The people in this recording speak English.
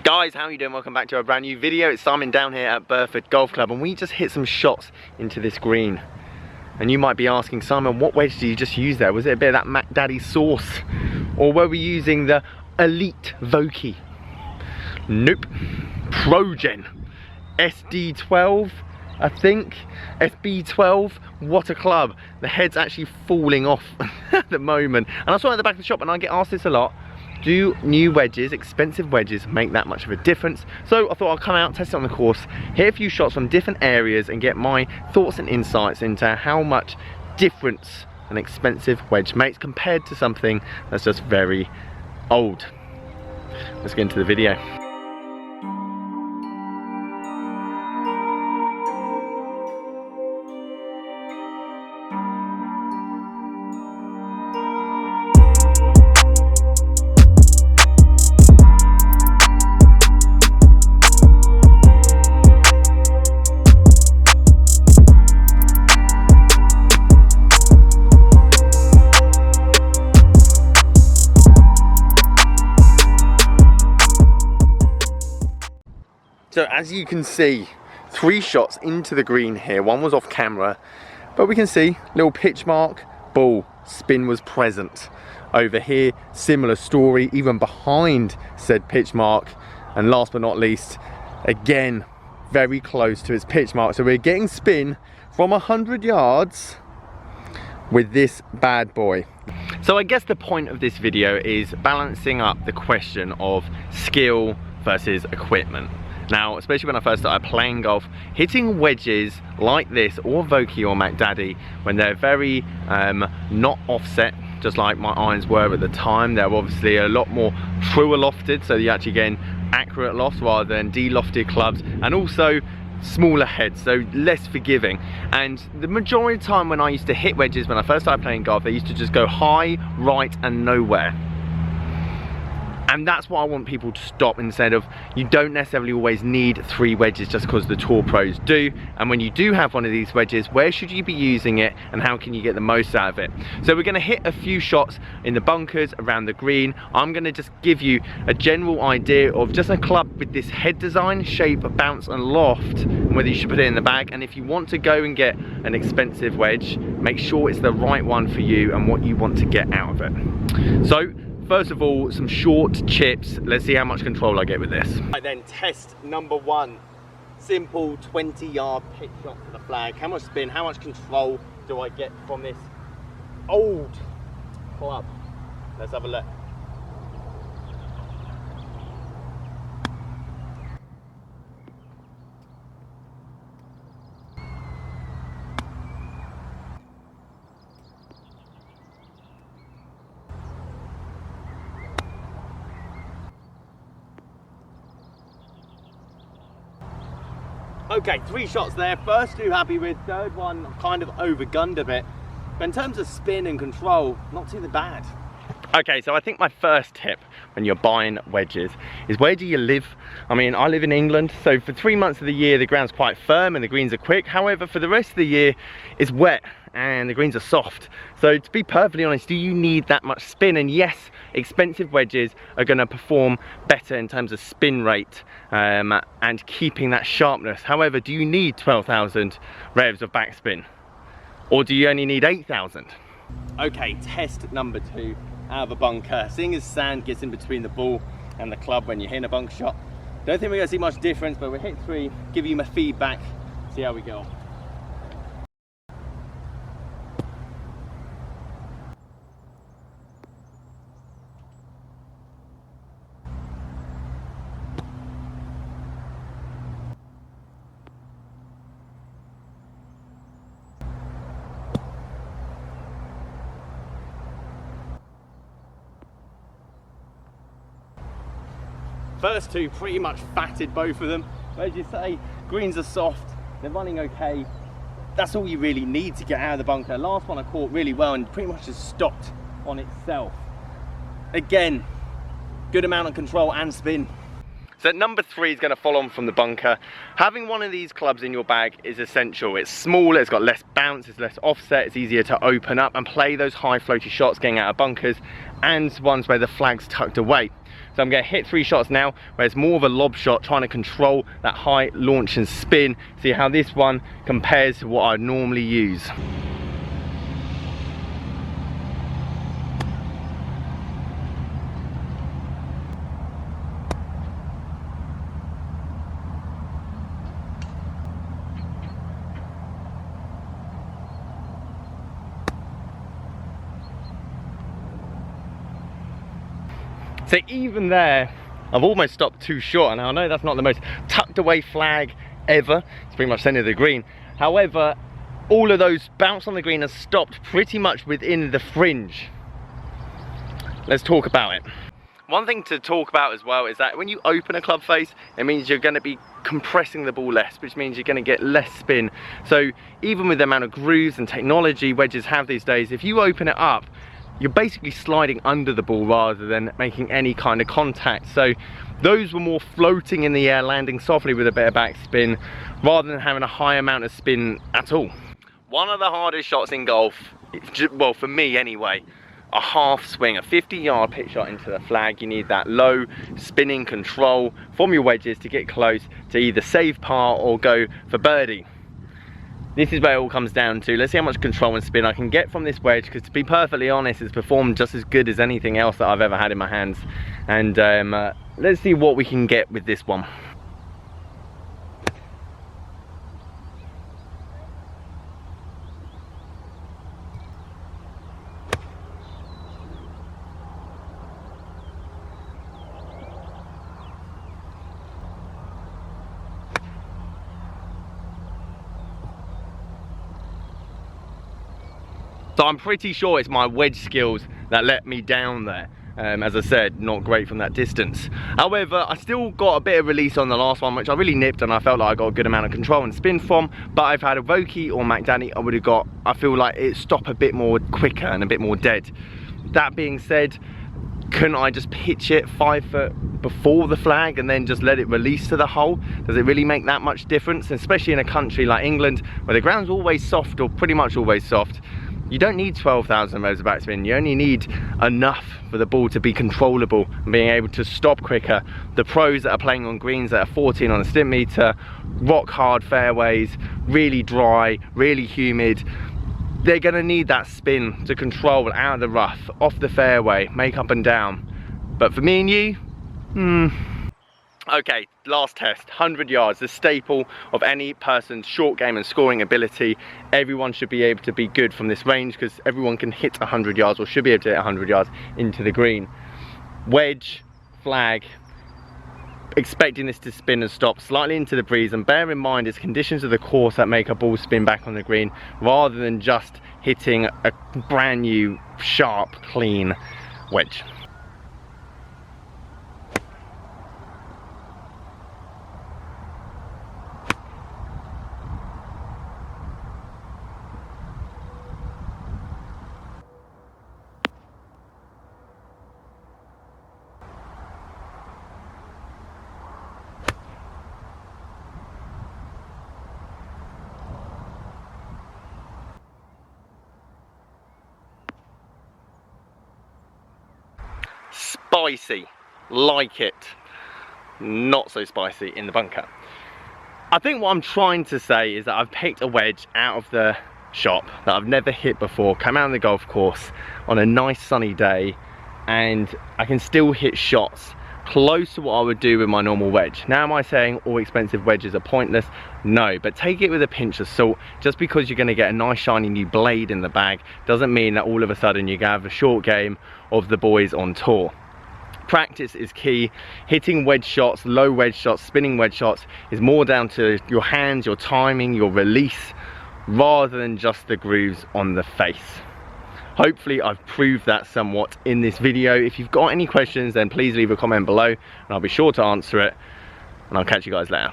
Guys, how are you doing? Welcome back to a brand new video. It's Simon down here at Burford Golf Club and we just hit some shots into this green. And you might be asking, Simon, what wedge did you just use there? Was it a bit of that Mac Daddy sauce? Or were we using the Elite Vokey? Nope. ProGen SD12, I think. SB12. What a club. The head's actually falling off at the moment. And I saw it at the back of the shop and I get asked this a lot. Do new wedges, expensive wedges, make that much of a difference? So I thought I'll come out, test it on the course, hit a few shots from different areas and get my thoughts and insights into how much difference an expensive wedge makes compared to something that's just very old. Let's get into the video. So as you can see, 3 shots into the green here. One was off camera, but we can see little pitch mark, ball, spin was present. Over here, similar story, even behind said pitch mark. And last but not least, again, very close to its pitch mark. So we're getting spin from 100 yards with this bad boy. So I guess the point of this video is balancing up the question of skill versus equipment. Now, especially when I first started playing golf, hitting wedges like this, or Vokey or Mac Daddy, when they're very not offset, just like my irons were at the time, they're obviously a lot more truer lofted, so you're actually getting accurate lofts rather than de-lofted clubs, and also smaller heads, so less forgiving. And the majority of the time when I used to hit wedges, when I first started playing golf, they used to just go high, right, and nowhere. And that's what I want people to stop, instead of, you don't necessarily always need 3 wedges just because the tour pros do. And when you do have one of these wedges, where should you be using it and how can you get the most out of it? So we're going to hit a few shots in the bunkers around the green. I'm going to just give you a general idea of just a club with this head design, shape, bounce and loft, and whether you should put it in the bag. And if you want to go and get an expensive wedge, make sure it's the right one for you and what you want to get out of it. So first of all, some short chips. Let's see how much control I get with this. Right then, test number 1. Simple 20-yard pitch shot to the flag. How much spin, how much control do I get from this old club? Let's have a look. Okay, 3 shots there. First 2 happy with, third one kind of overgunned a bit. But in terms of spin and control, not too bad. Okay, so I think my first tip when you're buying wedges is, where do you live? I mean, I live in England, so for 3 months of the year the ground's quite firm and the greens are quick. However, for the rest of the year it's wet and the greens are soft. So to be perfectly honest, do you need that much spin? And yes, expensive wedges are going to perform better in terms of spin rate and keeping that sharpness. However, do you need 12,000 revs of backspin? Or do you only need 8,000? Okay, test number 2 out of a bunker. Seeing as sand gets in between the ball and the club when you're hitting a bunker shot, don't think we're going to see much difference, but we'll hit 3, give you my feedback, see how we go. First 2 pretty much fatted, both of them. But as you say, greens are soft, they're running okay. That's all you really need to get out of the bunker. Last one I caught really well and pretty much just stopped on itself. Again, good amount of control and spin. So number 3 is going to follow on from the bunker. Having one of these clubs in your bag is essential. It's smaller, it's got less bounce, it's less offset, it's easier to open up and play those high floaty shots getting out of bunkers and ones where the flag's tucked away. So I'm going to hit 3 shots now where it's more of a lob shot, trying to control that high launch and spin. See how this one compares to what I normally use. So even there, I've almost stopped too short, and I know that's not the most tucked away flag ever. It's pretty much center of the green. However, all of those bounce on the green has stopped pretty much within the fringe. Let's talk about it. One thing to talk about as well is that when you open a club face, it means you're going to be compressing the ball less, which means you're going to get less spin. So even with the amount of grooves and technology wedges have these days, if you open it up, you're basically sliding under the ball rather than making any kind of contact. So those were more floating in the air, landing softly with a bit of backspin rather than having a high amount of spin at all. One of the hardest shots in golf, well for me anyway, a half swing, a 50-yard pitch shot into the flag. You need that low spinning control from your wedges to get close to either save par or go for birdie. This is where it all comes down to. Let's see how much control and spin I can get from this wedge, because to be perfectly honest, it's performed just as good as anything else that I've ever had in my hands. And let's see what we can get with this one. So I'm pretty sure it's my wedge skills that let me down there. As I said, not great from that distance. However, I still got a bit of release on the last one, which I really nipped, and I felt like I got a good amount of control and spin from. But I've had a Vokey or McDaddy, I would have got, I feel like it stopped a bit more quicker and a bit more dead. That being said, couldn't I just pitch it 5 foot before the flag and then just let it release to the hole? Does it really make that much difference? Especially in a country like England, where the ground's always soft, or pretty much always soft. You don't need 12,000 rows of backspin. You only need enough for the ball to be controllable and being able to stop quicker. The pros that are playing on greens that are 14 on the stimp meter, rock hard fairways, really dry, really humid, they're going to need that spin to control out of the rough, off the fairway, make up and down. But for me and you, okay, last test, 100 yards, the staple of any person's short game and scoring ability. Everyone should be able to be good from this range, because everyone can hit 100 yards, or should be able to hit 100 yards into the green. Wedge, flag, expecting this to spin and stop slightly into the breeze, and bear in mind it's conditions of the course that make a ball spin back on the green, rather than just hitting a brand new, sharp, clean wedge. Spicy, like it. Not so spicy in the bunker. I think what I'm trying to say is that I've picked a wedge out of the shop that I've never hit before, come out on the golf course on a nice sunny day, and I can still hit shots close to what I would do with my normal wedge. Now, am I saying all expensive wedges are pointless? No, but take it with a pinch of salt. Just because you're going to get a nice shiny new blade in the bag doesn't mean that all of a sudden you're going to have a short game of the boys on tour. Practice is key. Hitting wedge shots, low wedge shots, spinning wedge shots is more down to your hands, your timing, your release, rather than just the grooves on the face. Hopefully I've proved that somewhat in this video. If you've got any questions, then please leave a comment below and I'll be sure to answer it, and I'll catch you guys later.